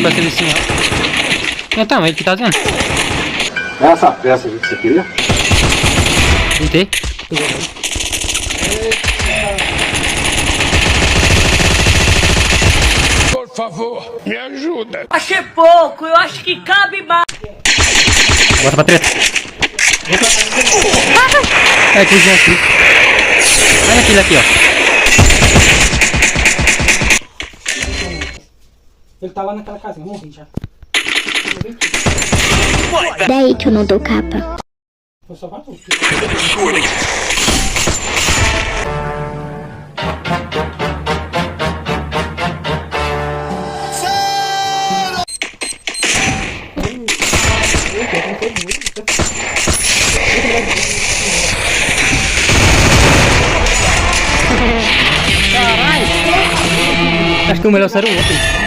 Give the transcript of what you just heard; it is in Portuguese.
pra ser assim, ó. Então, ele que tá dizendo. Essa peça que você queria? Tentei. Por favor, me ajuda. Achei pouco, eu acho que cabe mais. Bota pra treta. É, cruzão aqui. Olha aquele aqui, ó. Ele tá lá naquela casinha, vamos ver já. Daí que eu não dou capa. Foi só vazou. Acho que o melhor será o outro.